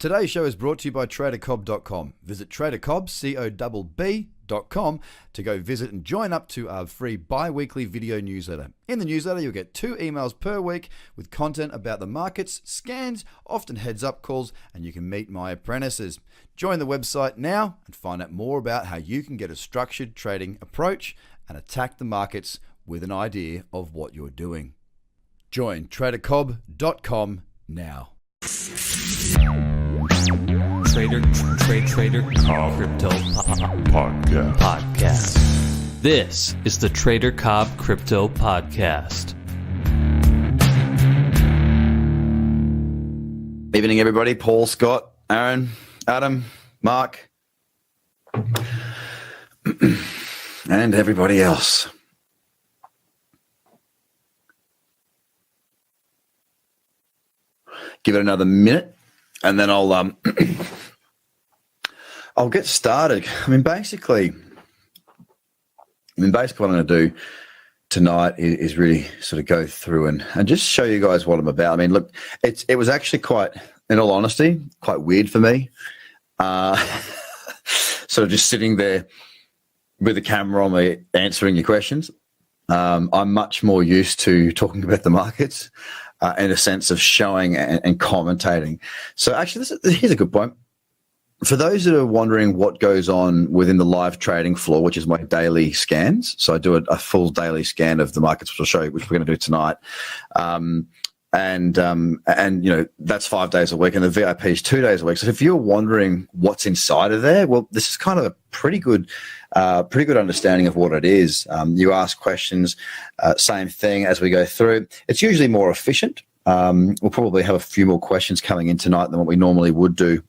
Today's show is brought to you by TraderCobb.com. Visit TraderCobb.com to go visit and join up to our free bi-weekly video newsletter. In the newsletter, you'll get 2 emails per week with content about the markets, scans, often heads-up calls, and you can meet my apprentices. Join the website now and find out more about how you can get a structured trading approach and attack the markets with an idea of what you're doing. Join TraderCobb.com now. Trader Cobb Crypto Podcast. This is the Trader Cobb Crypto Podcast. Evening, everybody. Paul, Scott, Aaron, Adam, Mark, and everybody else. Give it another minute, and then I'll get started. Basically what I'm going to do tonight is really sort of go through and just show you guys what I'm about. Look, it was actually quite, in all honesty, quite weird for me. Sort of just sitting there with the camera on me answering your questions. I'm much more used to talking about the markets in a sense of showing and commentating. So actually, here's a good point. For those that are wondering what goes on within the live trading floor, which is my daily scans, so I do a full daily scan of the markets, which I'll show you, which we're going to do tonight. And that's 5 days a week, and the VIP is 2 days a week. So if you're wondering what's inside of there, well, this is kind of a pretty good understanding of what it is. You ask questions, same thing as we go through. It's usually more efficient. We'll probably have a few more questions coming in tonight than what we normally would do.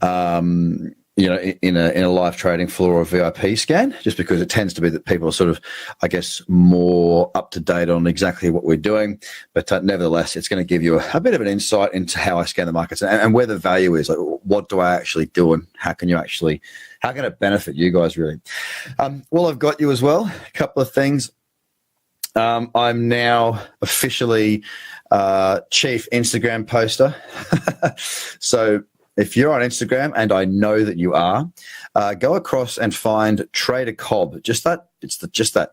In a live trading floor or a VIP scan, just because it tends to be that people are sort of, I guess, more up to date on exactly what we're doing. But nevertheless, it's going to give you a bit of an insight into how I scan the markets and where the value is. Like, what do I actually do, and how can it benefit you guys really? Well, I've got you as well. A couple of things. I'm now officially chief Instagram poster. So if you're on Instagram, and I know that you are, go across and find Trader Cobb. Just that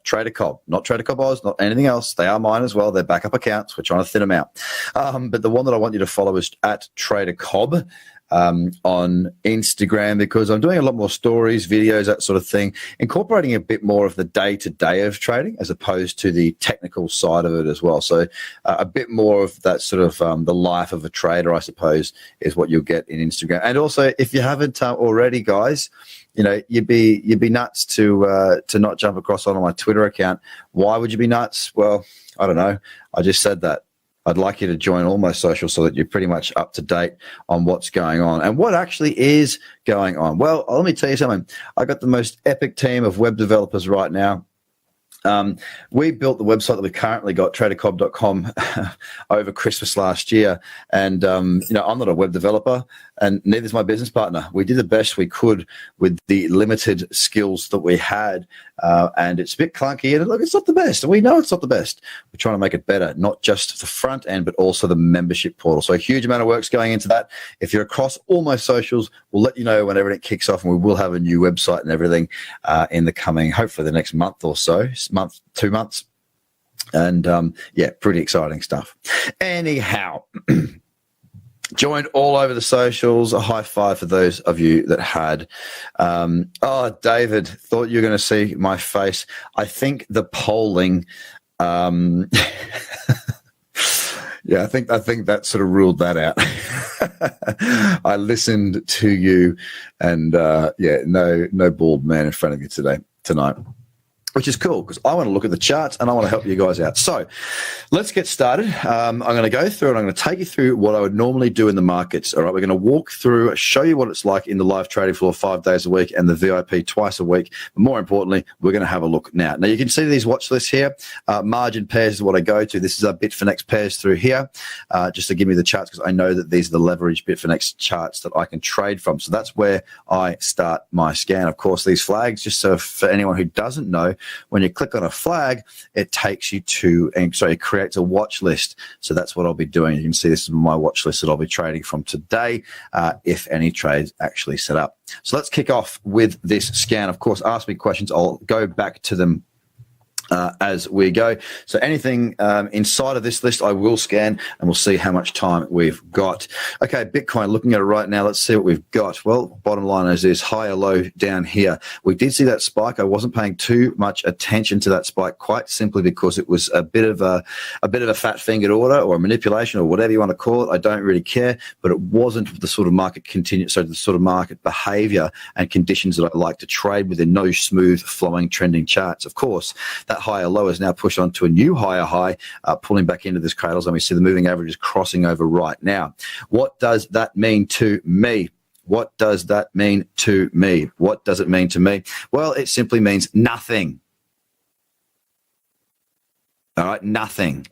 Trader Cobb, not Trader Cobb Oz, not anything else. They are mine as well. They're backup accounts. We're trying to thin them out. But the one that I want you to follow is at Trader Cobb on Instagram, because I'm doing a lot more stories, videos, that sort of thing, incorporating a bit more of the day-to-day of trading as opposed to the technical side of it as well. So a bit more of that sort of the life of a trader, I suppose, is what you'll get in Instagram. And also, if you haven't already, guys, you'd be nuts to not jump across onto my Twitter account. Why would you be nuts? Well, I don't know. I just said that. I'd like you to join all my socials so that you're pretty much up to date on what's going on and what actually is going on. Well, let me tell you something. I got the most epic team of web developers right now. We built the website that we currently got, TraderCobb.com, over Christmas last year. And, I'm not a web developer, and neither is my business partner. We did the best we could with the limited skills that we had. And it's a bit clunky, and look, it's not the best. We know it's not the best. We're trying to make it better, not just the front end, but also the membership portal. So a huge amount of work's going into that. If you're across all my socials, we'll let you know when everything kicks off, and we will have a new website and everything in the coming, hopefully the next month or so, 2 months. And pretty exciting stuff. Anyhow, joined all over the socials. A high five for those of you that had. David, thought you were going to see my face. I think the polling. I think that sort of ruled that out. I listened to you, and no bald man in front of you tonight. Which is cool, because I want to look at the charts and I want to help you guys out. So let's get started. I'm going to go through and I'm going to take you through what I would normally do in the markets. All right, we're going to walk through, show you what it's like in the live trading floor 5 days a week and the VIP twice a week. But more importantly, we're going to have a look now. Now, you can see these watch lists here. Margin pairs is what I go to. This is our Bitfinex pairs through here, just to give me the charts, because I know that these are the leveraged Bitfinex charts that I can trade from. So that's where I start my scan. Of course, these flags, just so for anyone who doesn't know, When you click on a flag, it takes you to, it creates a watch list. So that's what I'll be doing. You can see this is my watch list that I'll be trading from today, if any trades actually set up. So let's kick off with this scan. Of course, ask me questions. I'll go back to them as we go. So anything inside of this list, I will scan, and we'll see how much time we've got. Okay, Bitcoin, looking at it right now, let's see what we've got. Well, bottom line is this, high or low down here. We did see that spike. I wasn't paying too much attention to that spike, quite simply because it was a bit of a fat-fingered order or a manipulation or whatever you want to call it. I don't really care, but it wasn't the sort of the sort of market behavior and conditions that I like to trade within. No smooth flowing trending charts. Of course, that higher low is now pushed on to a new higher high, pulling back into this cradle zone. We see the moving average is crossing over right now. What does that mean to me? What does that mean to me? What does it mean to me? Well, it simply means nothing. All right, nothing.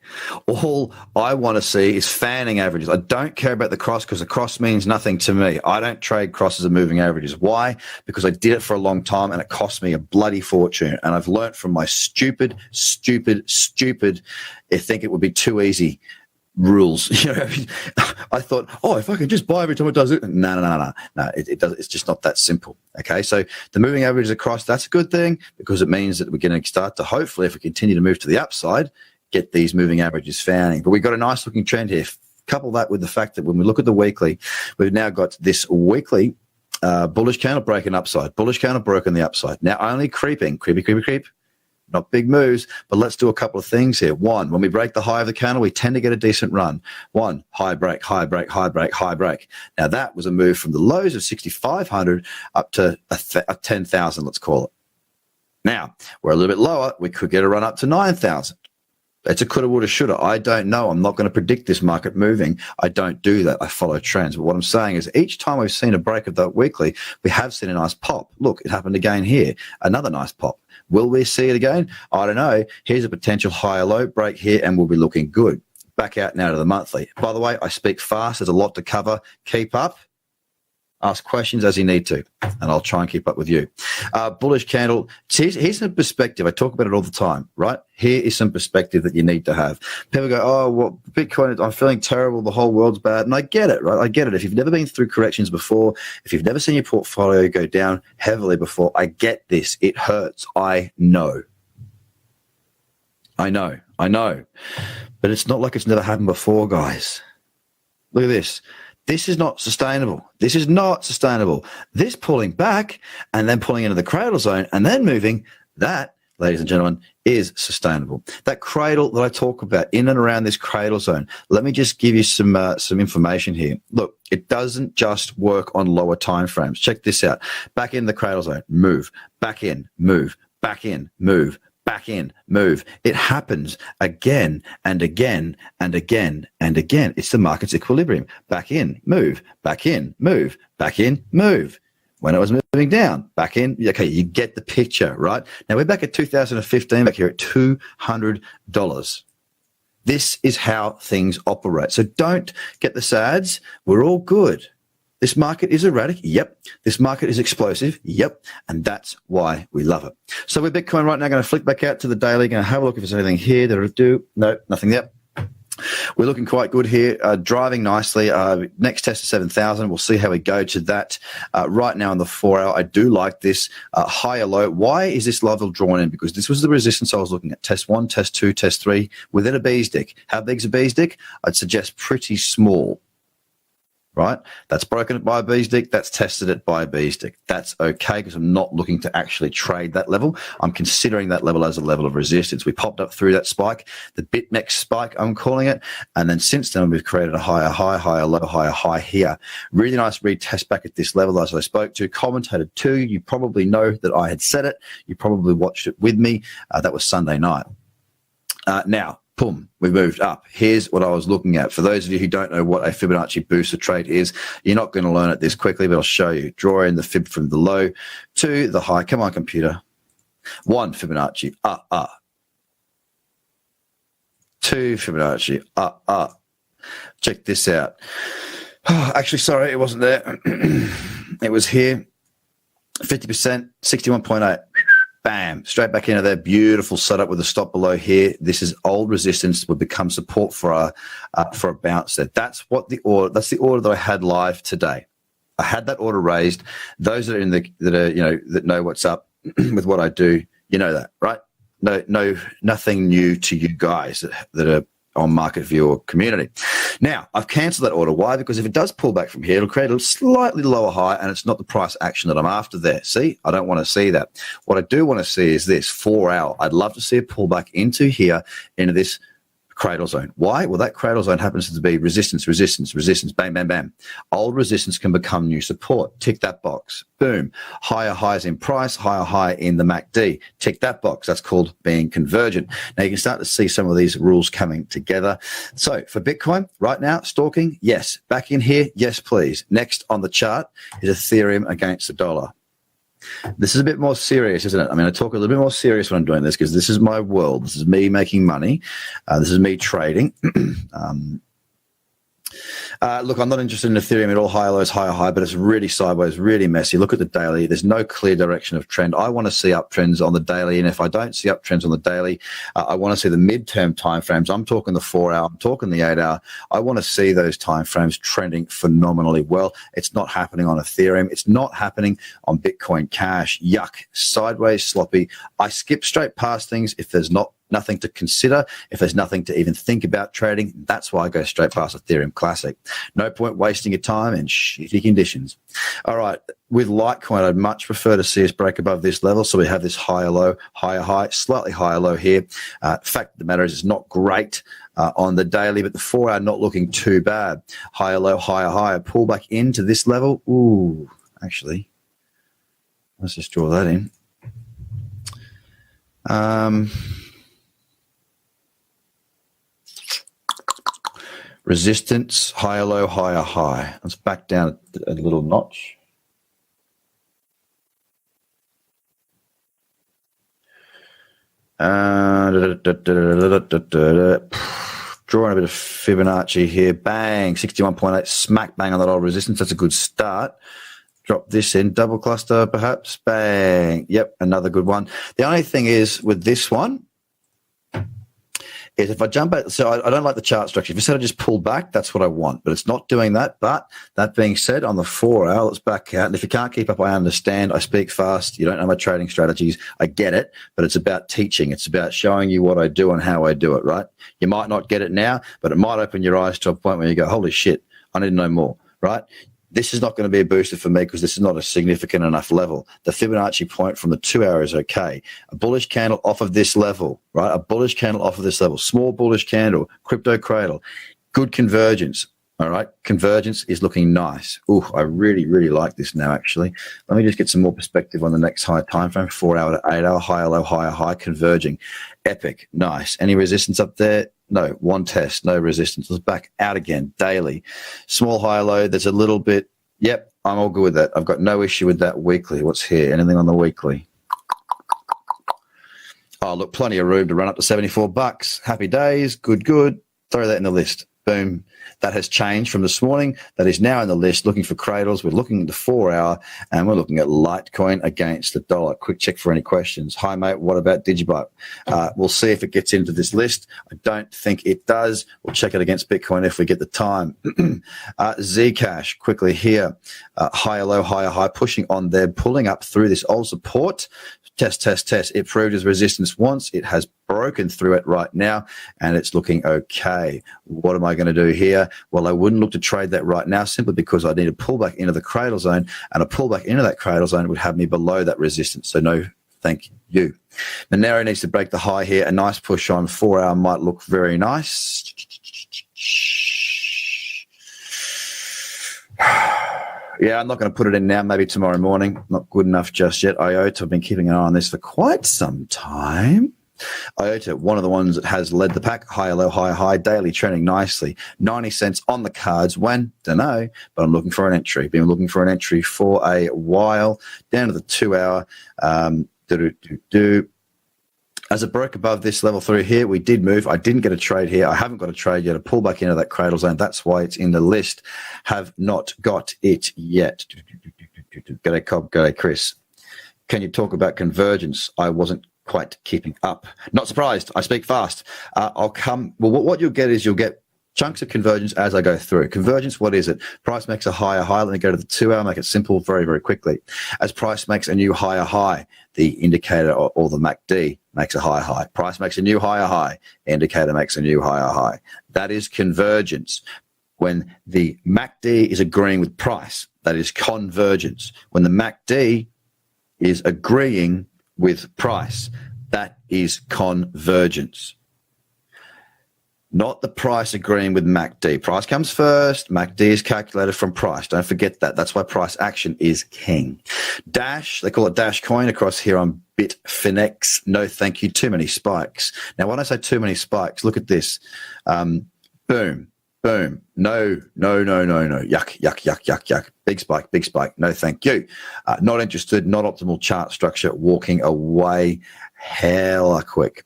All I want to see is fanning averages. I don't care about the cross because the cross means nothing to me. I don't trade crosses and moving averages. Why? Because I did it for a long time and it cost me a bloody fortune. And I've learned from my stupid, I think it would be too easy rules. I thought, if I can just buy every time it does it. No. It does. It's just not that simple. Okay, so the moving averages across, that's a good thing because it means that we're going to start to, hopefully, if we continue to move to the upside, get these moving averages fanning. But we've got a nice looking trend here. Couple that with the fact that when we look at the weekly, we've now got this weekly bullish candle breaking upside, bullish candle broken the upside. Now only creeping, creep. Not big moves, but let's do a couple of things here. One, when we break the high of the candle, we tend to get a decent run. One, high break, high break, high break, high break. Now that was a move from the lows of 6,500 up to a 10,000, let's call it. Now, we're a little bit lower. We could get a run up to 9,000. It's a coulda, woulda, shoulda. I don't know. I'm not going to predict this market moving. I don't do that. I follow trends. But what I'm saying is each time we've seen a break of that weekly, we have seen a nice pop. Look, it happened again here. Another nice pop. Will we see it again? I don't know. Here's a potential higher low break here, and we'll be looking good. Back out now to the monthly. By the way, I speak fast. There's a lot to cover. Keep up. Ask questions as you need to, and I'll try and keep up with you. Bullish candle. Here's some perspective. I talk about it all the time, right? Here is some perspective that you need to have. People go, Bitcoin, I'm feeling terrible. The whole world's bad. And I get it, right? I get it. If you've never been through corrections before, if you've never seen your portfolio go down heavily before, I get this. It hurts. I know. But it's not like it's never happened before, guys. Look at this. This is not sustainable. This pulling back and then pulling into the cradle zone and then moving, that, ladies and gentlemen, is sustainable. That cradle that I talk about in and around this cradle zone, let me just give you some information here. Look, it doesn't just work on lower time frames. Check this out. Back in the cradle zone, move. Back in, move. Back in, move. Back in, move. It happens again and again and again and again. It's the market's equilibrium. Back in, move. Back in, move. Back in, move. When it was moving down, back in. Okay, you get the picture, right? Now we're back at 2015, back here at $200. This is how things operate. So don't get the sads. We're all good. This market is erratic. Yep. This market is explosive. Yep. And that's why we love it. So with Bitcoin right now, going to flick back out to the daily, going to have a look if there's anything here that it'll do. No, nothing there. We're looking quite good here, driving nicely. Next test is 7,000. We'll see how we go to that. Right now on the 4 hour, I do like this higher low. Why is this level drawn in? Because this was the resistance I was looking at. Test 1, test 2, test 3 within a bee's dick. How big's a bee's dick? I'd suggest pretty small. Right? That's broken it by a bee's dick. That's tested it by a bee's dick. That's okay because I'm not looking to actually trade that level. I'm considering that level as a level of resistance. We popped up through that spike, the BitMEX spike, I'm calling it. And then since then, we've created a higher high, higher low, higher high here. Really nice retest back at this level as I spoke to. Commentated to. You probably know that I had said it. You probably watched it with me. That was Sunday night. Now, boom, we moved up. Here's what I was looking at. For those of you who don't know what a Fibonacci booster trade is, you're not going to learn it this quickly, but I'll show you. Draw in the fib from the low to the high. Come on, computer. 1 Fibonacci, 2 Fibonacci, Check this out. Actually, sorry, it wasn't there. It was here. 50%, 61.8. Bam, straight back into their beautiful setup with a stop below here. This is old resistance, would become support for a bounce there. That's the order that I had live today. I had that order raised. Those that are that know what's up with what I do, you know that, right? No, nothing new to you guys that are on Market View or community. Now, I've cancelled that order. Why? Because if it does pull back from here, it'll create a slightly lower high, and it's not the price action that I'm after there. See, I don't want to see that. What I do want to see is this 4 hour. I'd love to see a pullback into here, into this cradle zone. Why? Well, that cradle zone happens to be resistance, bam, bam, bam. Old resistance can become new support. Tick that box. Boom. Higher highs in price, higher high in the MACD. Tick that box. That's called being convergent. Now you can start to see some of these rules coming together. So for Bitcoin right now, stalking, yes. Back in here, yes, please. Next on the chart is Ethereum against the dollar. This is a bit more serious, isn't it? I mean, I talk a little bit more serious when I'm doing this because this is my world. This is me making money. This is me trading. Look, I'm not interested in Ethereum at all. High lows, higher high, but it's really sideways, really messy. Look at the daily. There's no clear direction of trend. I want to see uptrends on the daily, and if I don't see uptrends on the daily, I want to see the midterm timeframes. I'm talking the 4 hour. I'm talking the 8 hour. I want to see those timeframes trending phenomenally well. It's not happening on Ethereum. It's not happening on Bitcoin Cash. Yuck. Sideways, sloppy. I skip straight past things if there's nothing to consider, if there's nothing to even think about trading. That's why I go straight past Ethereum Classic. No point wasting your time in shitty conditions. All right, with Litecoin, I'd much prefer to see us break above this level. So we have this higher low, higher high, slightly higher low here. Fact of the matter is it's not great on the daily, but the 4 hour not looking too bad. Higher low, higher high. Pull back into this level. Ooh, actually, let's just draw that in. Resistance, higher low, higher high. Let's back down a little notch. Drawing a bit of Fibonacci here. Bang, 61.8, smack bang on that old resistance. That's a good start. Drop this in, double cluster perhaps. Bang. Yep, another good one. The only thing is with this one, is if I jump out, so I don't like the chart structure. If instead I just pull back, that's what I want, but it's not doing that. But that being said, on the 4 hour, let's back out. And if you can't keep up, I understand. I speak fast. You don't know my trading strategies. I get it, but it's about teaching. It's about showing you what I do and how I do it, right? You might not get it now, but it might open your eyes to a point where you go, holy shit, I need to know more, right? This is not going to be a booster for me because this is not a significant enough level. The Fibonacci point from the 2 hour is okay. A bullish candle off of this level, right? A bullish candle off of this level. Small bullish candle, crypto cradle. Good convergence, all right? Convergence is looking nice. Ooh, I really, really like this now, actually. Let me just get some more perspective on the next high time frame. 4 hour to 8 hour, higher low, higher high, converging. Epic, nice. Any resistance up there? No, one test, no resistance. Let's back out again, daily. Small, high, low, there's a little bit. Yep, I'm all good with that. I've got no issue with that weekly. What's here? Anything on the weekly? Oh, look, plenty of room to run up to $74. Happy days, good. Throw that in the list. Boom. That has changed from this morning. That is now in the list. Looking for cradles. We're looking at the 4 hour, and we're looking at Litecoin against the dollar. Quick check for any questions. Hi, mate. What about Digibyte? We'll see if it gets into this list. I don't think it does. We'll check it against Bitcoin if we get the time. Zcash, quickly here. Higher low, higher high, pushing on there, pulling up through this old support. Test. It proved as resistance once. It has broken through it right now, and it's looking okay. What am I going to do here? Well, I wouldn't look to trade that right now simply because I need to pull back into the cradle zone, and a pullback into that cradle zone would have me below that resistance. So no, thank you. Monero needs to break the high here. A nice push on 4 hour might look very nice. Yeah, I'm not going to put it in now. Maybe tomorrow morning. Not good enough just yet. IOTA, I've been keeping an eye on this for quite some time. IOTA, one of the ones that has led the pack. Higher low, higher high, daily trending nicely. 90 cents on the cards. When? Don't know, but I'm looking for an entry. Been looking for an entry for a while. Down to the 2 hour. As it broke above this level through here, we did move. I didn't get a trade here. I haven't got a trade yet. A pull back into that cradle zone. That's why it's in the list. Have not got it yet. G'day, Cobb. G'day, Chris. Can you talk about convergence? I wasn't quite keeping up. Not surprised. I speak fast. I'll come. Well, what you'll get is you'll get chunks of convergence as I go through. Convergence, what is it? Price makes a higher high. Let me go to the 2 hour, make it simple very, very quickly. As price makes a new higher high, the indicator or the MACD makes a higher high. Price makes a new higher high. Indicator makes a new higher high. That is convergence. When the MACD is agreeing with price, that is convergence. When the MACD is agreeing with price, that is convergence. Not the price agreeing with MACD. Price comes first. MACD is calculated from price. Don't forget that. That's why price action is king. Dash, they call it Dash Coin across here on Bitfinex. No, thank you. Too many spikes. Now, when I say too many spikes, look at this. Boom, boom. No. Yuck. Big spike. No, thank you. Not interested. Not optimal chart structure. Walking away. Hella quick.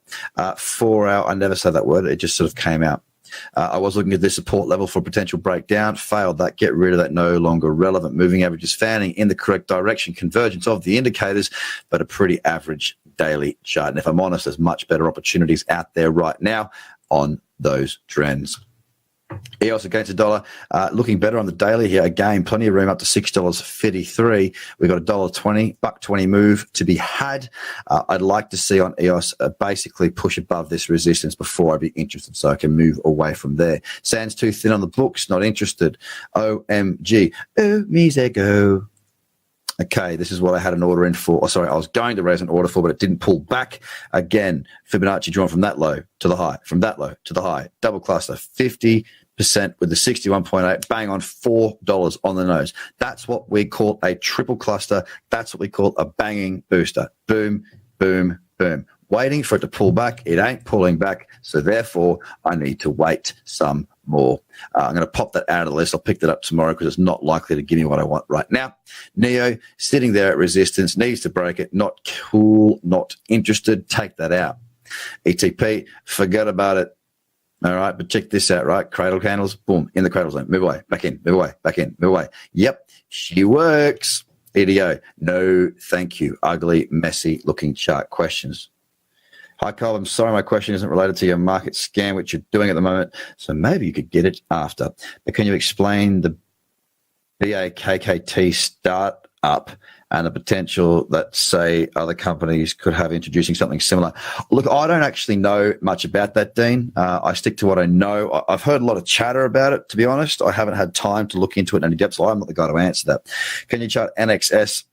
4 hour, I never said that word. It just sort of came out. I was looking at this support level for potential breakdown. Failed that. Get rid of that. No longer relevant. Moving averages fanning in the correct direction. Convergence of the indicators, but a pretty average daily chart. And if I'm honest, there's much better opportunities out there right now on those trends. EOS against the dollar, looking better on the daily here. Again, plenty of room up to $6.53. We've got $1.20, $1.20 move to be had. I'd like to see on EOS basically push above this resistance before I'd be interested, so I can move away from there. Sand's too thin on the books, not interested. OMG. Oh, mise go. Okay, this is what I had an order in for. Oh, sorry, I was going to raise an order for, but it didn't pull back. Again, Fibonacci drawn from that low to the high, from that low to the high. Double cluster, 50% with the 61.8, bang on $4 on the nose. That's what we call a triple cluster. That's what we call a banging booster. Boom, boom, boom. Waiting for it to pull back. It ain't pulling back, so therefore I need to wait some more. I'm going to pop that out of the list. I'll pick that up tomorrow because it's not likely to give me what I want right now. NEO sitting there at resistance, needs to break it. Not cool, not interested. Take that out. ETP, forget about it. All right, but check this out, right? Cradle candles, boom, in the cradle zone. Move away, back in, move away, back in, move away. Yep, she works. EDO, no thank you. Ugly, messy looking chart. Questions? Hi, Carl. I'm sorry my question isn't related to your market scan, which you're doing at the moment, so maybe you could get it after. But can you explain the BAKKT startup and the potential that, say, other companies could have introducing something similar? Look, I don't actually know much about that, Dean. I stick to what I know. I've heard a lot of chatter about it, to be honest. I haven't had time to look into it in any depth, so I'm not the guy to answer that. Can you chart NXS?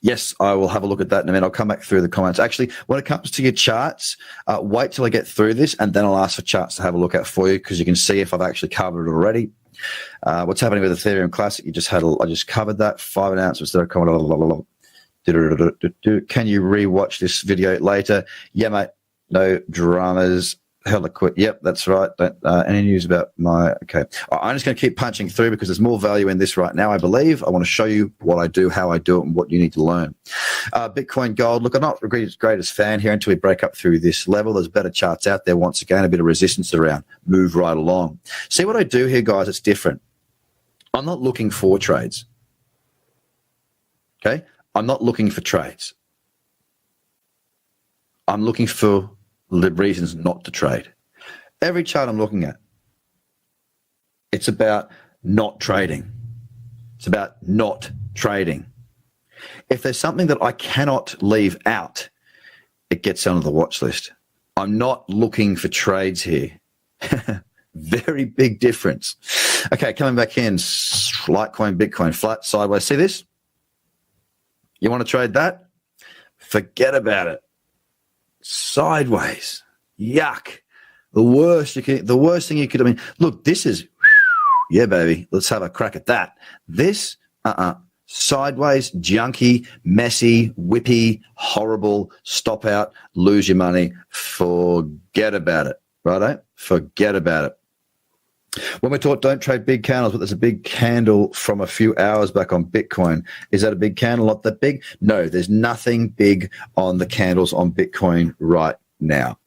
Yes, I will have a look at that in a minute. I'll come back through the comments. Actually, when it comes to your charts, wait till I get through this, and then I'll ask for charts to have a look at for you, because you can see if I've actually covered it already. What's happening with Ethereum Classic? I just covered that. 5 announcements that are coming. Can you re-watch this video later? Yeah, mate. No dramas. Hella quick. Yep, that's right. Any news about my... Okay. I'm just going to keep punching through because there's more value in this right now, I believe. I want to show you what I do, how I do it, and what you need to learn. Bitcoin Gold. Look, I'm not the greatest fan here until we break up through this level. There's better charts out there. Once again, a bit of resistance around. Move right along. See what I do here, guys? It's different. I'm not looking for trades. Okay? I'm not looking for trades. I'm looking for reasons not to trade. Every chart I'm looking at, it's about not trading. It's about not trading. If there's something that I cannot leave out, it gets on the watch list. I'm not looking for trades here. Very big difference. Okay, coming back in, Litecoin, Bitcoin, flat, sideways. See this? You want to trade that? Forget about it. Sideways. Yuck. The worst thing you could, look, this is, yeah, baby, let's have a crack at that. This, sideways, junky, messy, whippy, horrible, stop out, lose your money, forget about it, righto? Forget about it. When we talk, don't trade big candles, but there's a big candle from a few hours back on Bitcoin. Is that a big candle? Not that big? No, there's nothing big on the candles on Bitcoin right now.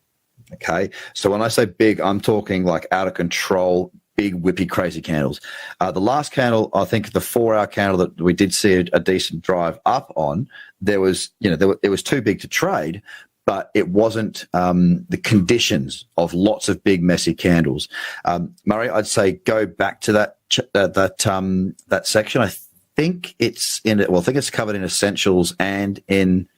Okay, so when I say big, I'm talking like out of control, big, whippy, crazy candles. The last candle, I think the 4-hour candle that we did see a decent drive up on, it was too big to trade, but it wasn't the conditions of lots of big, messy candles. Murray, I'd say go back to that section. I think it's covered in essentials and in.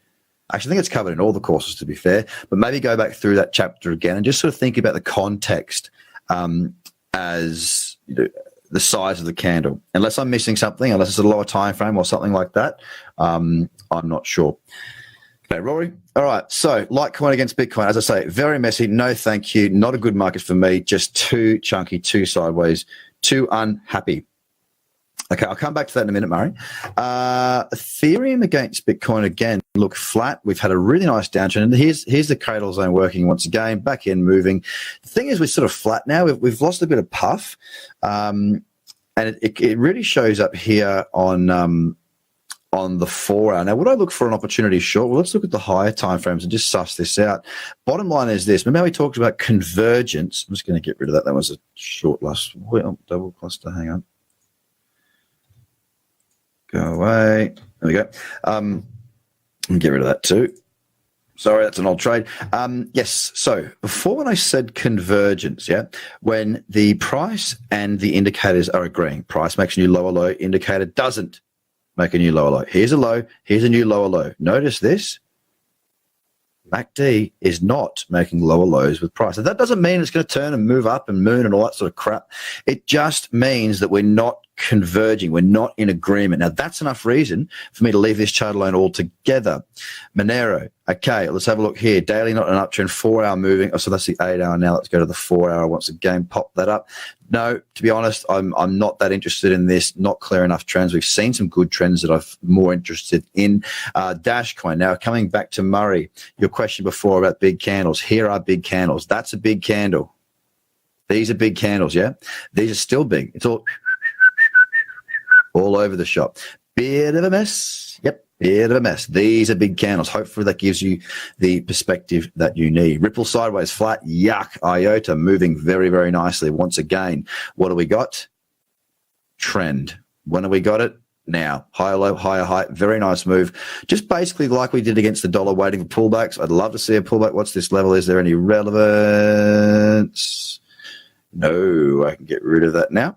Actually, I think it's covered in all the courses, to be fair. But maybe go back through that chapter again and just sort of think about the context as the size of the candle. Unless I'm missing something, unless it's a lower time frame or something like that, I'm not sure. Okay, Rory. All right. So Litecoin against Bitcoin, as I say, very messy. No, thank you. Not a good market for me. Just too chunky, too sideways, too unhappy. Okay, I'll come back to that in a minute, Murray. Ethereum against Bitcoin again, look flat. We've had a really nice downtrend. And here's the cradle zone working once again, back in moving. The thing is, we're sort of flat now. We've lost a bit of puff. And it really shows up here on the 4-hour. Now, would I look for an opportunity short? Well, let's look at the higher time frames and just suss this out. Bottom line is this. Remember how we talked about convergence? I'm just going to get rid of that. That was a short last double cluster. Hang on. Go away. There we go. Get rid of that too. Sorry, that's an old trade. Yes. So before, when I said convergence, when the price and the indicators are agreeing, price makes a new lower low, indicator doesn't make a new lower low. Here's a low. Here's a new lower low. Notice this. MACD is not making lower lows with price. And that doesn't mean it's going to turn and move up and moon and all that sort of crap. It just means that we're not converging. We're not in agreement. Now, that's enough reason for me to leave this chart alone altogether. Monero. Okay, let's have a look here. Daily, not an uptrend. 4-hour moving. Oh, so that's the 8-hour now. Let's go to the 4-hour once again. Pop that up. No, to be honest, I'm not that interested in this. Not clear enough trends. We've seen some good trends that I'm more interested in. Dashcoin. Now, coming back to Murray, your question before about big candles. Here are big candles. That's a big candle. These are big candles, yeah? These are still big. It's all over the shop. Bit of a mess. Yep, bit of a mess. These are big candles. Hopefully that gives you the perspective that you need. Ripple sideways flat. Yuck. IOTA moving very, very nicely. Once again, what do we got? Trend. When have we got it? Now. Higher low, higher high. Very nice move. Just basically like we did against the dollar, waiting for pullbacks. I'd love to see a pullback. What's this level? Is there any relevance? No, I can get rid of that now.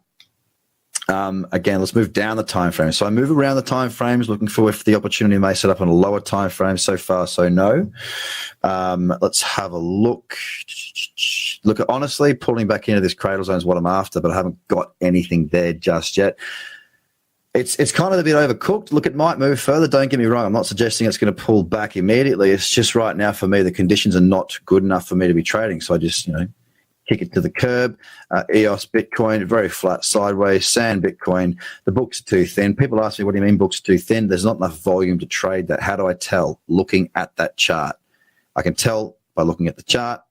Again, let's move down the time frame. So I move around the time frames, looking for if the opportunity may set up on a lower time frame. So far, so no. Let's have a look. Look, honestly, pulling back into this cradle zone is what I'm after, but I haven't got anything there just yet. It's kind of a bit overcooked. Look, it might move further. Don't get me wrong. I'm not suggesting it's going to pull back immediately. It's just right now for me, the conditions are not good enough for me to be trading. So I just, kick it to the curb. EOS Bitcoin, very flat sideways. Sand Bitcoin, the books are too thin. People ask me, what do you mean books are too thin? There's not enough volume to trade that. How do I tell? Looking at that chart. I can tell by looking at the chart.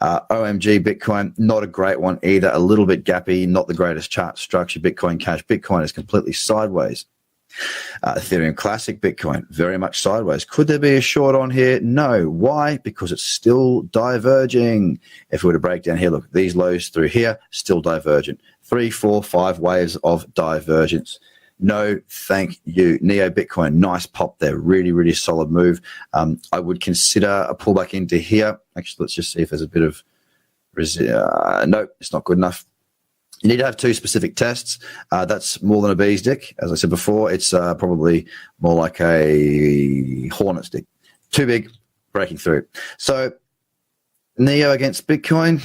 OMG Bitcoin, not a great one either. A little bit gappy, not the greatest chart structure. Bitcoin Cash. Bitcoin is completely sideways. Ethereum Classic Bitcoin, very much sideways. Could there be a short on here? No. Why? Because it's still diverging. If we were to break down here, look, these lows through here, still divergent. 3, 4, 5 waves of divergence. No, thank you. Neo Bitcoin, nice pop there. Really, really solid move. I would consider a pullback into here. Actually, let's just see if there's a bit of... no, it's not good enough. You need to have 2 specific tests. That's more than a bee's dick. As I said before, it's probably more like a hornet stick. Too big, breaking through. So, Neo against Bitcoin.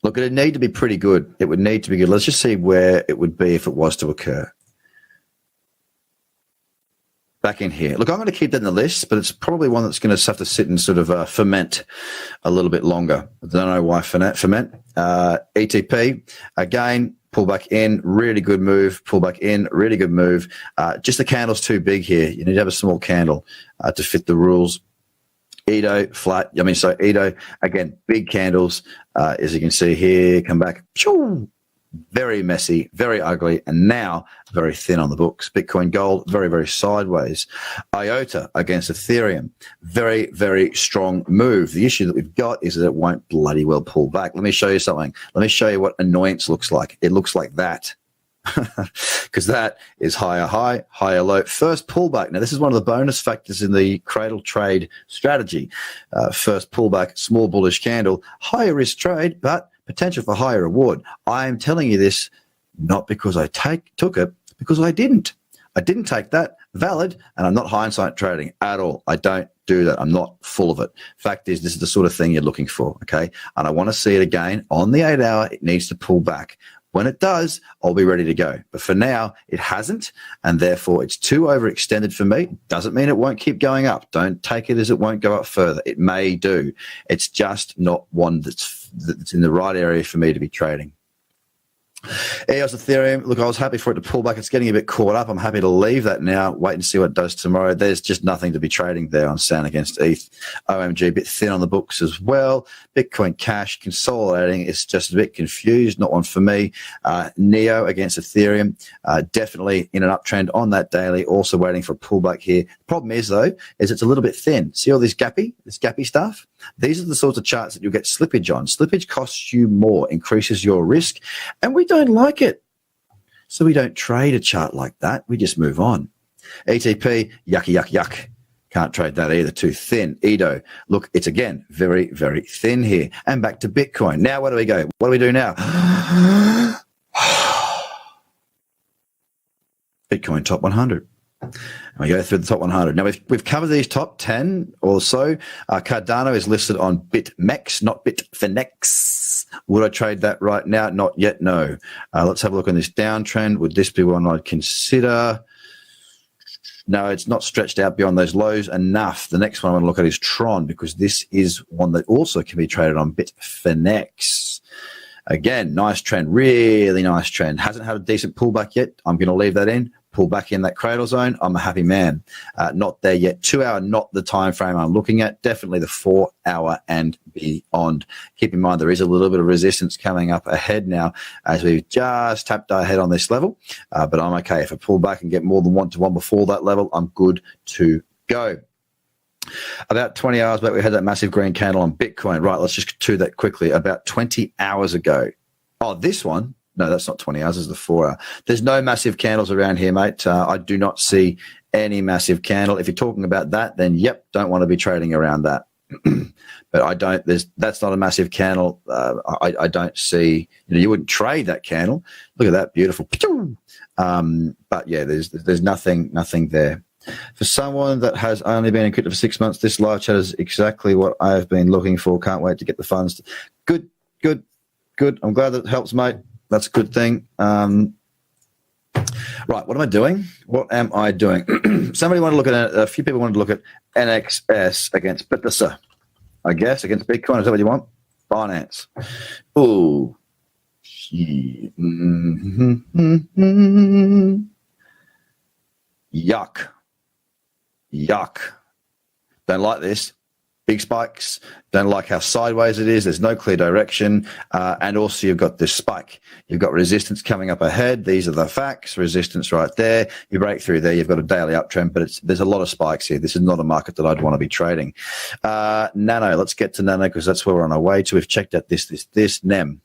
Look, it'd need to be pretty good. It would need to be good. Let's just see where it would be if it was to occur. Back in here. Look, I'm going to keep that in the list, but it's probably one that's going to have to sit and sort of ferment a little bit longer. I don't know why ferment. ETP, again, pull back in, really good move. Pull back in, really good move. Just the candle's too big here. You need to have a small candle to fit the rules. Edo, flat. Edo, again, big candles. As you can see here, come back. very messy, very ugly, and now very thin on the books. Bitcoin Gold, very, very sideways. IOTA against Ethereum, very, very strong move. The issue that we've got is that it won't bloody well pull back. Let me show you something. Let me show you what annoyance looks like. It looks like that. Because that is higher high, higher low. First pullback. Now, this is one of the bonus factors in the cradle trade strategy. First pullback, small bullish candle, higher risk trade, but potential for higher reward. I am telling you this not because I took it, because I didn't. I didn't take that. Valid, and I'm not hindsight trading at all. I don't do that. I'm not full of it. Fact is, this is the sort of thing you're looking for, okay? And I want to see it again on the 8 hour. It needs to pull back. When it does, I'll be ready to go. But for now, it hasn't, and therefore it's too overextended for me. Doesn't mean it won't keep going up. Don't take it as it won't go up further. It may do. It's just not one that's in the right area for me to be trading. EOS Ethereum, look, I was happy for it to pull back. It's getting a bit caught up. I'm happy to leave that now, wait and see what it does tomorrow. There's just nothing to be trading there on SAN against ETH. OMG, a bit thin on the books as well. Bitcoin Cash consolidating. It's just a bit confused, not one for me. NEO against Ethereum, definitely in an uptrend on that daily, also waiting for a pullback here. The problem is, though, is it's a little bit thin. See all this gappy stuff? These are the sorts of charts that you'll get slippage on. Slippage costs you more, increases your risk, and we don't like it. So we don't trade a chart like that. We just move on. ETP, yuck. Can't trade that either, too thin. EDO, look, it's again very, very thin here. And back to Bitcoin. Now where do we go? What do we do now? Bitcoin top 100. And we go through the top 100. Now, we've covered these top 10 or so. Cardano is listed on BitMEX, not Bitfinex. Would I trade that right now? Not yet, no. Let's have a look on this downtrend. Would this be one I'd consider? No, it's not stretched out beyond those lows enough. The next one I want to look at is Tron, because this is one that also can be traded on Bitfinex. Again, nice trend, really nice trend. Hasn't had a decent pullback yet. I'm going to leave that in. Pull back in that cradle zone. I'm a happy man. Not there yet. 2 hour, not the time frame I'm looking at. Definitely the 4 hour and beyond. Keep in mind there is a little bit of resistance coming up ahead now as we've just tapped our head on this level. But I'm okay. If I pull back and get more than 1-to-1 before that level, I'm good to go. About 20 hours back, we had that massive green candle on Bitcoin. Right, let's just do that quickly. About 20 hours ago. Oh, this one. No, that's not 20 hours. It's the 4 hour. There's no massive candles around here, mate. I do not see any massive candle. If you're talking about that, then yep, don't want to be trading around that. But I don't. That's not a massive candle. I don't see. You wouldn't trade that candle. Look at that, beautiful. But yeah, there's nothing there. For someone that has only been in crypto for 6 months, this live chat is exactly what I have been looking for. Can't wait to get the funds. Good. I'm glad that helps, mate. That's a good thing. Right, what am I doing? Somebody wanted to look at a few people wanted to look at NXS against BTC, I guess, against Bitcoin. Is that what you want? Binance. Ooh. Yuck. Don't like this. Big spikes. Don't like how sideways it is. There's no clear direction. And also you've got this spike. You've got resistance coming up ahead. These are the facts. Resistance right there. You break through there. You've got a daily uptrend, but there's a lot of spikes here. This is not a market that I'd want to be trading. Nano. Let's get to Nano because that's where we're on our way to. We've checked out this NEM.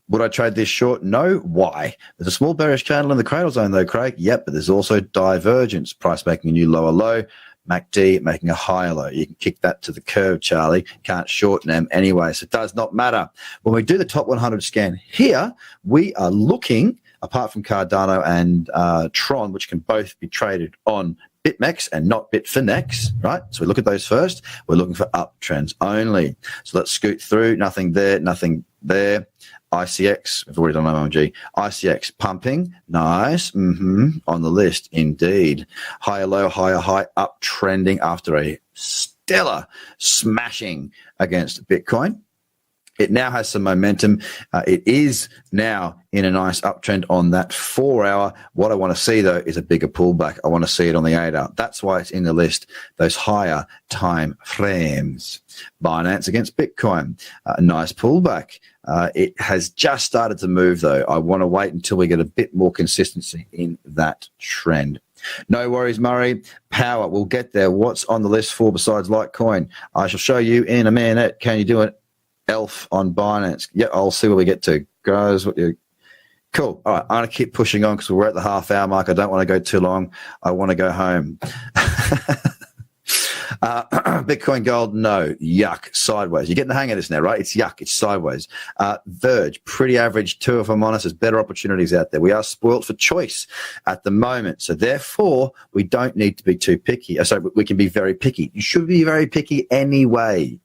Would I trade this short? No. Why? There's a small bearish candle in the cradle zone though, Craig. Yep, but there's also divergence. Price making a new lower low. MACD making a higher low. You can kick that to the curve, Charlie. Can't short them anyway, so it does not matter. When we do the top 100 scan here, we are looking, apart from Cardano and Tron, which can both be traded on BitMEX and not Bitfinex, right? So we look at those first. We're looking for uptrends only. So let's scoot through. Nothing there, nothing there. ICX, we've already done OMG. ICX pumping, nice, on the list, indeed. Higher low, higher high, uptrending after a stellar smashing against Bitcoin. It now has some momentum. It is now in a nice uptrend on that 4 hour. What I want to see, though, is a bigger pullback. I want to see it on the 8 hour. That's why it's in the list, those higher time frames. Binance against Bitcoin, a nice pullback. It has just started to move, though. I want to wait until we get a bit more consistency in that trend. No worries, Murray. Power, we'll get there. What's on the list for besides Litecoin? I shall show you in a minute. Can you do it? ELF on Binance. Yeah, I'll see where we get to. Guys, cool. All right, I'm going to keep pushing on because we're at the half hour mark. I don't want to go too long. I want to go home. Bitcoin Gold, no. Yuck. Sideways. You're getting the hang of this now, right? It's yuck. It's sideways. Verge, pretty average too, if I'm honest. There's better opportunities out there. We are spoilt for choice at the moment. So therefore, we don't need to be too picky. Sorry, we can be very picky. You should be very picky anyway.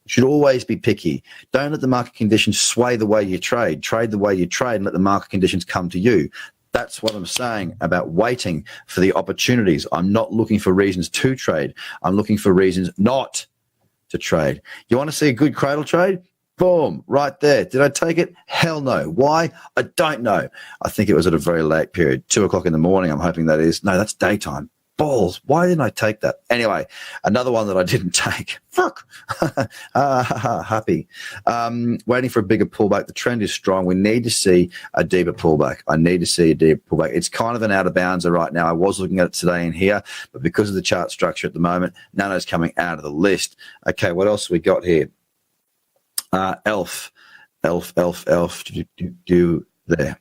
Should always be picky. Don't let the market conditions sway the way you trade. Trade the way you trade and let the market conditions come to you. That's what I'm saying about waiting for the opportunities. I'm not looking for reasons to trade. I'm looking for reasons not to trade. You want to see a good cradle trade? Boom, right there. Did I take it? Hell no. Why? I don't know. I think it was at a very late period, 2 o'clock in the morning. I'm hoping that is. No, that's daytime. Balls. Why didn't I take that? Anyway, another one that I didn't take. Fuck. Happy. Waiting for a bigger pullback. The trend is strong. We need to see a deeper pullback. I need to see a deeper pullback. It's kind of an out of bounds right now. I was looking at it today in here, but because of the chart structure at the moment, Nano's coming out of the list. Okay, what else we got here? ELF. Do there.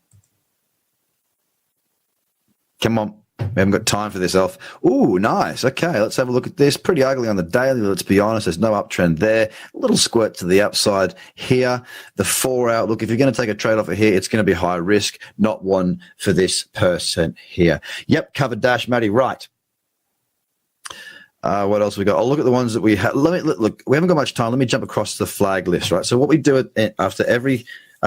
Come on. We haven't got time for this, ELF. Ooh, nice. Okay, let's have a look at this. Pretty ugly on the daily, let's be honest. There's no uptrend there. A little squirt to the upside here. The 4 hour, look, if you're going to take a trade off of here, it's going to be high risk, not one for this person here. Yep, covered dash, Matty, right. What else we got? I'll look at the ones that we have. Look, we haven't got much time. Let me jump across the flag list, right? So what we do after every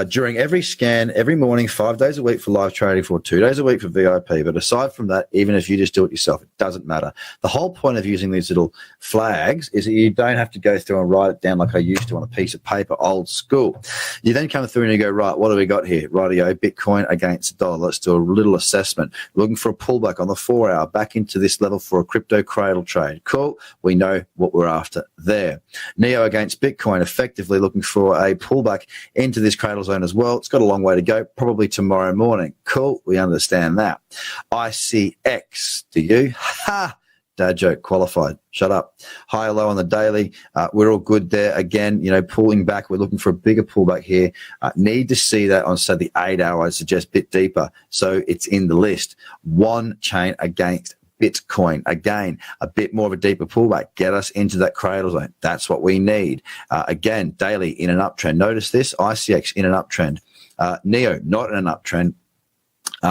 during every scan, every morning, 5 days a week for live trading, for 2 days a week for VIP. But aside from that, even if you just do it yourself, it doesn't matter. The whole point of using these little flags is that you don't have to go through and write it down like I used to on a piece of paper, old school. You then come through and you go, right, what do we got here? Rightio, Bitcoin against the dollar. Let's do a little assessment. Looking for a pullback on the 4 hour, back into this level for a crypto cradle trade. Cool. We know what we're after there. NEO against Bitcoin, effectively looking for a pullback into this cradle zone as well. It's got a long way to go, probably tomorrow morning. Cool, we understand that. ICX, do you? Ha! Dad joke, qualified. Shut up. High or low on the daily. We're all good there. Again, pulling back. We're looking for a bigger pullback here. Need to see that on, say, the 8 hour. I suggest a bit deeper. So it's in the list. One chain against Bitcoin. Again, a bit more of a deeper pullback. Get us into that cradle zone. That's what we need. Again, daily in an uptrend. Notice this, ICX in an uptrend. NEO, not in an uptrend.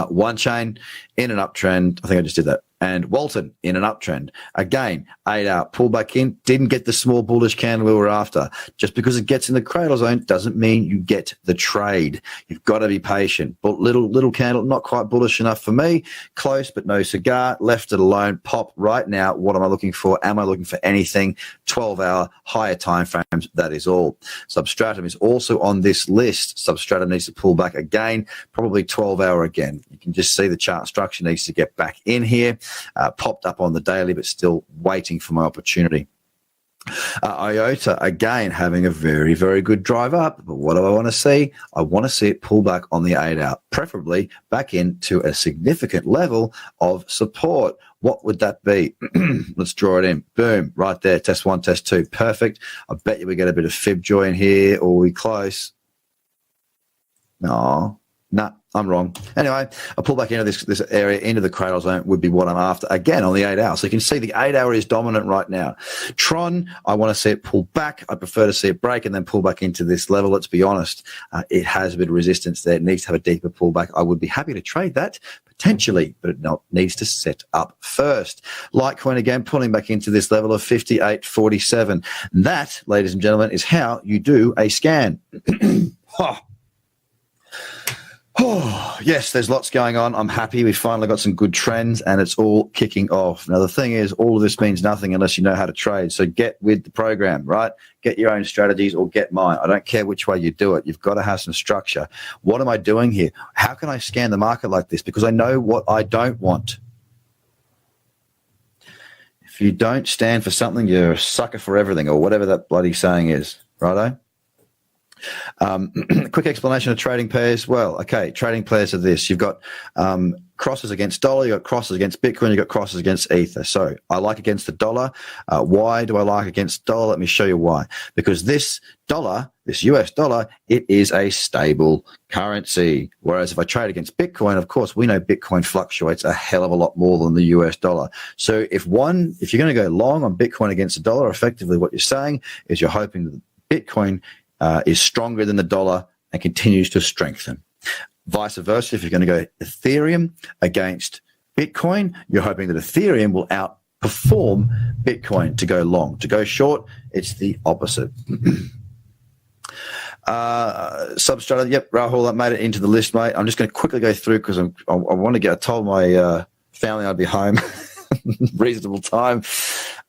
One chain in an uptrend. I think I just did that. And Walton in an uptrend. Again, 8 hour pullback in. Didn't get the small bullish candle we were after. Just because it gets in the cradle zone doesn't mean you get the trade. You've got to be patient. But little candle, not quite bullish enough for me. Close, but no cigar. Left it alone. Pop right now. What am I looking for? Am I looking for anything? 12 hour, higher time frames. That is all. Substratum is also on this list. Substratum needs to pull back again. Probably 12 hour again. You can just see the chart structure needs to get back in here. Popped up on the daily, but still waiting for my opportunity. IOTA, again, having a very, very good drive up. But what do I want to see? I want to see it pull back on the 8 hour, preferably back into a significant level of support. What would that be? Let's draw it in. Boom, right there. Test 1, test 2. Perfect. I bet you we get a bit of fib joy in here, or we close. No. Nah, I'm wrong. Anyway, a pull back into this area, into the cradle zone would be what I'm after. Again, on the 8 hour. So you can see the 8 hour is dominant right now. Tron, I want to see it pull back. I prefer to see it break and then pull back into this level. Let's be honest. It has a bit of resistance there. It needs to have a deeper pullback. I would be happy to trade that potentially, but it needs to set up first. Litecoin, again, pulling back into this level of 58.47. That, ladies and gentlemen, is how you do a scan. Oh, yes, there's lots going on. I'm happy. We finally got some good trends and it's all kicking off. Now, the thing is, all of this means nothing unless you know how to trade. So get with the program, right? Get your own strategies or get mine. I don't care which way you do it. You've got to have some structure. What am I doing here? How can I scan the market like this? Because I know what I don't want. If you don't stand for something, you're a sucker for everything or whatever that bloody saying is, righto? Quick explanation of trading pairs. Well, okay, trading pairs are this. You've got crosses against dollar, you've got crosses against Bitcoin, you've got crosses against Ether. So I like against the dollar. Why do I like against dollar? Let me show you why. Because this dollar, this US dollar, it is a stable currency. Whereas if I trade against Bitcoin, of course, we know Bitcoin fluctuates a hell of a lot more than the US dollar. So if you're going to go long on Bitcoin against the dollar, effectively what you're saying is you're hoping that Bitcoin is stronger than the dollar and continues to strengthen. Vice versa, if you're going to go Ethereum against Bitcoin, you're hoping that Ethereum will outperform Bitcoin to go long. To go short, it's the opposite. Substrata, yep, Rahul, I made it into the list, mate. I'm just going to quickly go through because I want to get. I told my family I'd be home reasonable time.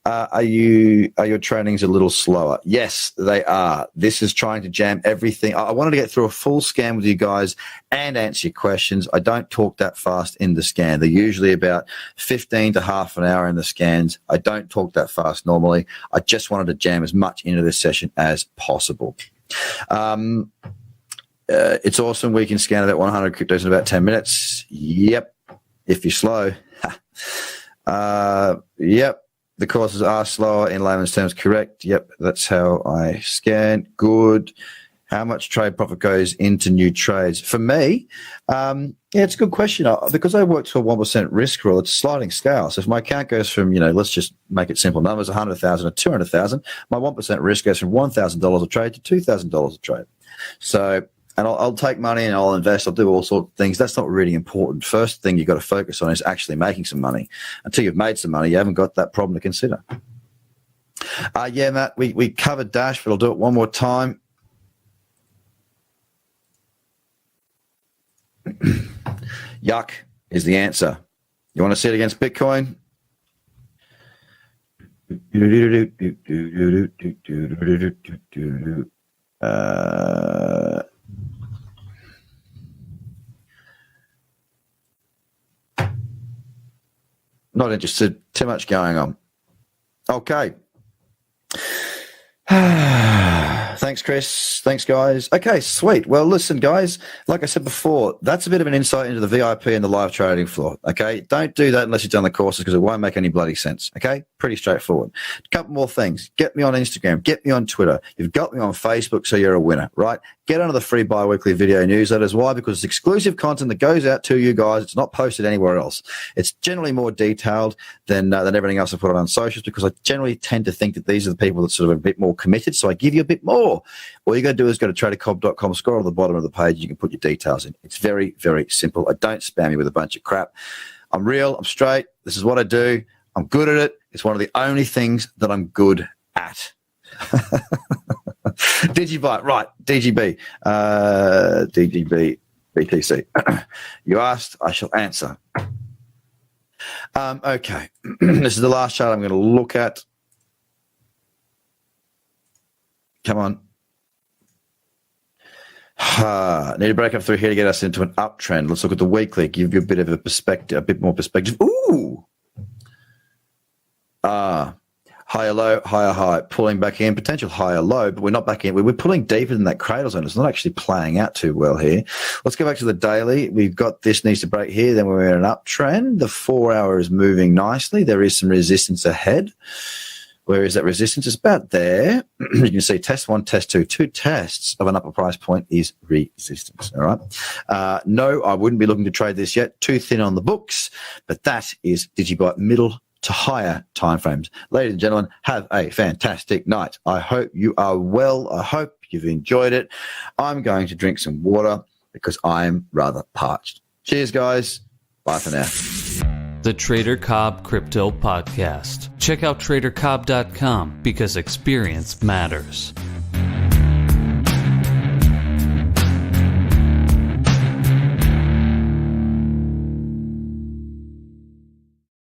Are your trainings a little slower? Yes, they are. This is trying to jam everything. I wanted to get through a full scan with you guys and answer your questions. I don't talk that fast in the scan. They're usually about 15 to half an hour in the scans. I don't talk that fast normally. I just wanted to jam as much into this session as possible. It's awesome. We can scan about 100 cryptos in about 10 minutes. Yep. If you're slow. Yep. The courses are slower in layman's terms. Correct. Yep. That's how I scan. Good. How much trade profit goes into new trades? For me, it's a good question. Because I work to a 1% risk rule, it's a sliding scale. So if my account goes from, let's just make it simple numbers, 100,000 to 200,000, my 1% risk goes from $1,000 a trade to $2,000 a trade. So, and I'll take money and I'll invest. I'll do all sorts of things. That's not really important. First thing you've got to focus on is actually making some money. Until you've made some money, you haven't got that problem to consider. Yeah, Matt, we covered Dash, but I'll do it one more time. Yuck is the answer. You want to see it against Bitcoin? Not interested. Too much going on. Okay. Thanks, Chris. Thanks, guys. Okay, sweet. Well, listen, guys, like I said before, that's a bit of an insight into the VIP and the live trading floor, okay? Don't do that unless you've done the courses because it won't make any bloody sense, okay? Pretty straightforward. A couple more things. Get me on Instagram. Get me on Twitter. You've got me on Facebook, so you're a winner, right? Get onto the free bi-weekly video newsletters. Why? Because it's exclusive content that goes out to you guys. It's not posted anywhere else. It's generally more detailed than everything else I put on socials because I generally tend to think that these are the people that sort of are a bit more committed, so I give you a bit more. All you got to do is go to tradercobb.com, scroll to the bottom of the page, you can put your details in. It's very, very simple. I don't spam you with a bunch of crap. I'm real. I'm straight. This is what I do. I'm good at it. It's one of the only things that I'm good at. Digibyte, right, DGB, DGB, BTC. You asked, I shall answer. Okay, this is the last chart I'm going to look at. Come on. Need to break up through here to get us into an uptrend. Let's look at the weekly, give you a bit of a perspective, a bit more perspective. Ooh. Higher low, higher high, pulling back in, potential higher low, but we're not back in. We're pulling deeper than that cradle zone. It's not actually playing out too well here. Let's go back to the daily. We've got this needs to break here. Then we're in an uptrend. The 4 hour is moving nicely. There is some resistance ahead. Where is that resistance? It's about there. You can see test one, test two. Two tests of an upper price point is resistance. All right. No, I wouldn't be looking to trade this yet. Too thin on the books, but that is Digibyte middle to higher timeframes. Ladies and gentlemen, have a fantastic night. I hope you are well. I hope you've enjoyed it. I'm going to drink some water because I'm rather parched. Cheers, guys. Bye for now. The Trader Cobb Crypto Podcast. Check out tradercobb.com because experience matters.